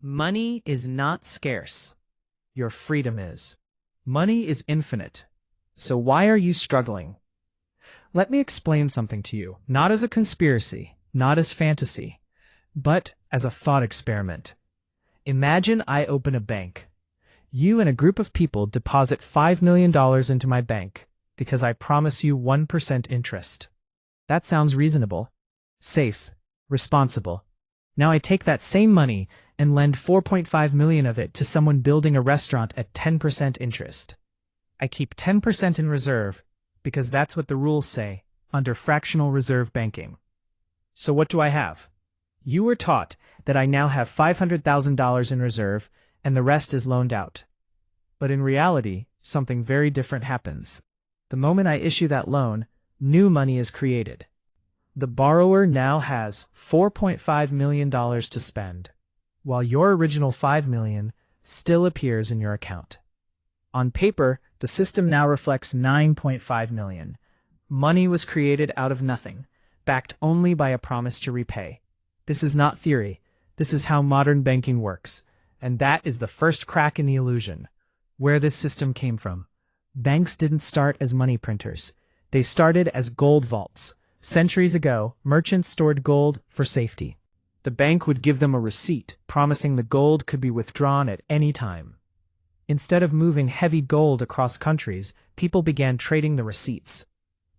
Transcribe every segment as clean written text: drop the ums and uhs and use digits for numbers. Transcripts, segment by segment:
Money is not scarce. Your freedom is. Money is infinite. So why are you struggling? Let me explain something to you, not as a conspiracy, not as fantasy, but as a thought experiment. Imagine I open a bank. You and a group of people deposit $5 million into my bank because I promise you 1% interest. That sounds reasonable, safe, responsible. Now I take that same money and lend $4.5 million of it to someone building a restaurant at 10% interest. I keep 10% in reserve because that's what the rules say under fractional reserve banking. So what do I have? You were taught that I now have $500,000 in reserve and the rest is loaned out. But in reality, something very different happens. The moment I issue that loan, new money is created. The borrower now has $4.5 million to spend, while your original $5 million still appears in your account. On paper, the system now reflects $9.5 million. Money was created out of nothing, backed only by a promise to repay. This is not theory. This is how modern banking works. And that is the first crack in the illusion. Where this system came from. Banks didn't start as money printers. They started as gold vaults. Centuries ago, merchants stored gold for safety. The bank would give them a receipt, promising the gold could be withdrawn at any time. Instead of moving heavy gold across countries, people began trading the receipts.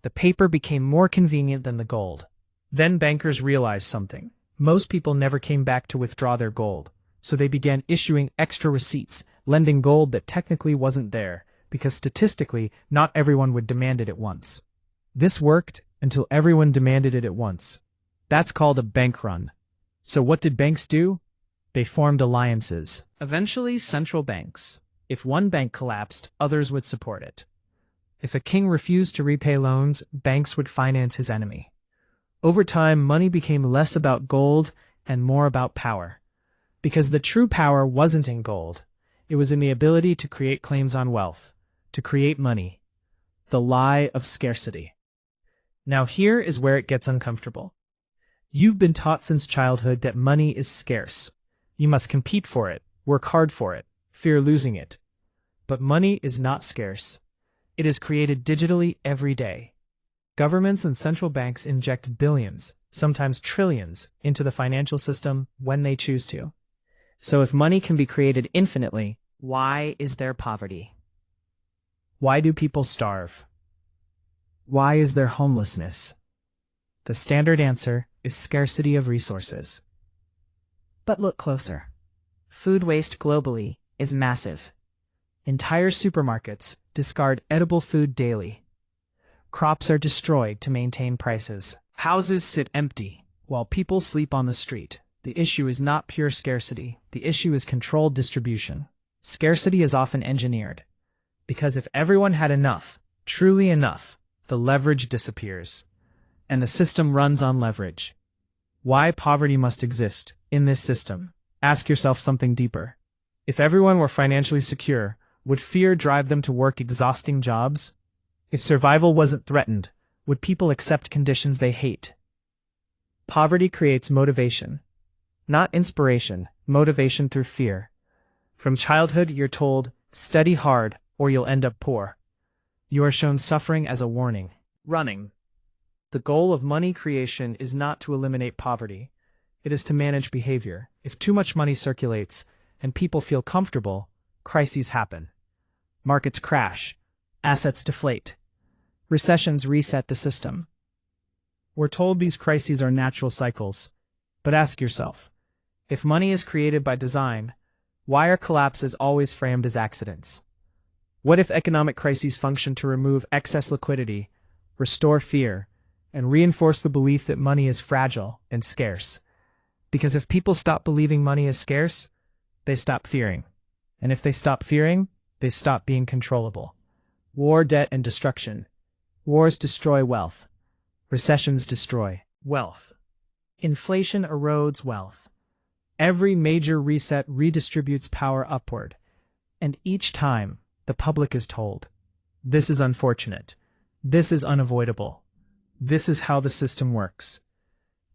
The paper became more convenient than the gold. Then bankers realized something. Most people never came back to withdraw their gold, so they began issuing extra receipts, lending gold that technically wasn't there, because statistically, not everyone would demand it at once. This worked until everyone demanded it at once. That's called a bank run. So what did banks do? They formed alliances. Eventually, central banks. If one bank collapsed, others would support it. If a king refused to repay loans, banks would finance his enemy. Over time, money became less about gold and more about power. Because the true power wasn't in gold. It was in the ability to create claims on wealth, to create money. The lie of scarcity. Now here is where it gets uncomfortable. You've been taught since childhood that money is scarce. You must compete for it, work hard for it, fear losing it. But money is not scarce. It is created digitally every day. Governments and central banks inject billions, sometimes trillions, into the financial system when they choose to. So if money can be created infinitely, why is there poverty? Why do people starve? Why is there homelessness? The standard answer is scarcity of resources. But look closer. Food waste globally is massive. Entire supermarkets discard edible food daily. Crops are destroyed to maintain prices. Houses sit empty while people sleep on the street. The issue is not pure scarcity. The issue is controlled distribution. Scarcity is often engineered. Because if everyone had enough, truly enough, the leverage disappears. And the system runs on leverage. Why poverty must exist in this system? Ask yourself something deeper. If everyone were financially secure, would fear drive them to work exhausting jobs? If survival wasn't threatened, would people accept conditions they hate? Poverty creates motivation. Not inspiration, motivation through fear. From childhood, you're told, study hard or you'll end up poor. You are shown suffering as a warning. Running. The goal of money creation is not to eliminate poverty. It is to manage behavior. If too much money circulates and people feel comfortable, crises happen. Markets crash. Assets deflate. Recessions reset the system. We're told these crises are natural cycles. But ask yourself, if money is created by design, why are collapses always framed as accidents? What if economic crises function to remove excess liquidity, restore fear, and reinforce the belief that money is fragile and scarce? Because if people stop believing money is scarce, they stop fearing. And if they stop fearing, they stop being controllable. War, debt, and destruction. Wars destroy wealth. Recessions destroy wealth. Inflation erodes wealth. Every major reset redistributes power upward. And each time, the public is told, this is unfortunate. This is unavoidable. This is how the system works.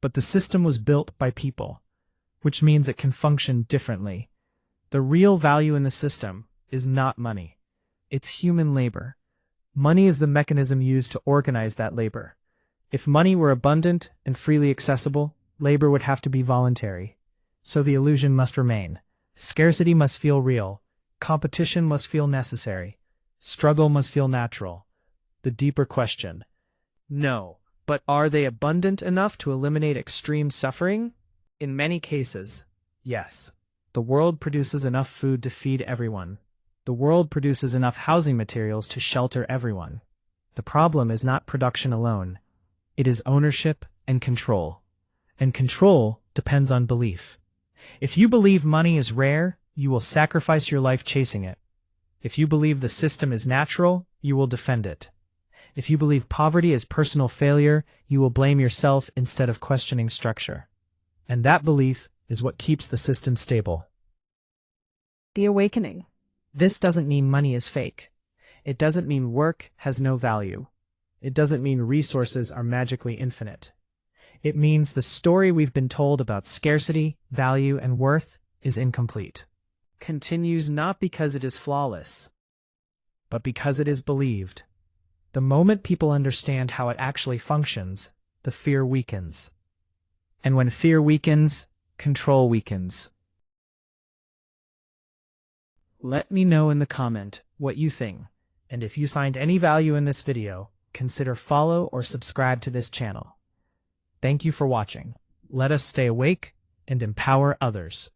But the system was built by people. which means it can function differently. The real value in the system is not money. It's human labor. Money is the mechanism used to organize that labor. If money were abundant and freely accessible, labor would have to be voluntary. So the illusion must remain. Scarcity must feel real. Competition must feel necessary. Struggle must feel natural. The deeper question: no, but are they abundant enough to eliminate extreme suffering? In many cases, yes. The world produces enough food to feed everyone. The world produces enough housing materials to shelter everyone. The problem is not production alone. It is ownership and control. And control depends on belief. If you believe money is rare, you will sacrifice your life chasing it. If you believe the system is natural, you will defend it. If you believe poverty is personal failure, you will blame yourself instead of questioning structure. And that belief is what keeps the system stable. The awakening. This doesn't mean money is fake. It doesn't mean work has no value. It doesn't mean resources are magically infinite. It means the story we've been told about scarcity, value, and worth is incomplete. Continues not because it is flawless, but because it is believed. The moment people understand how it actually functions, the fear weakens. And when fear weakens, control weakens. Let me know in the comment what you think, and if you find any value in this video, consider follow or subscribe to this channel. Thank you for watching. Let us stay awake and empower others.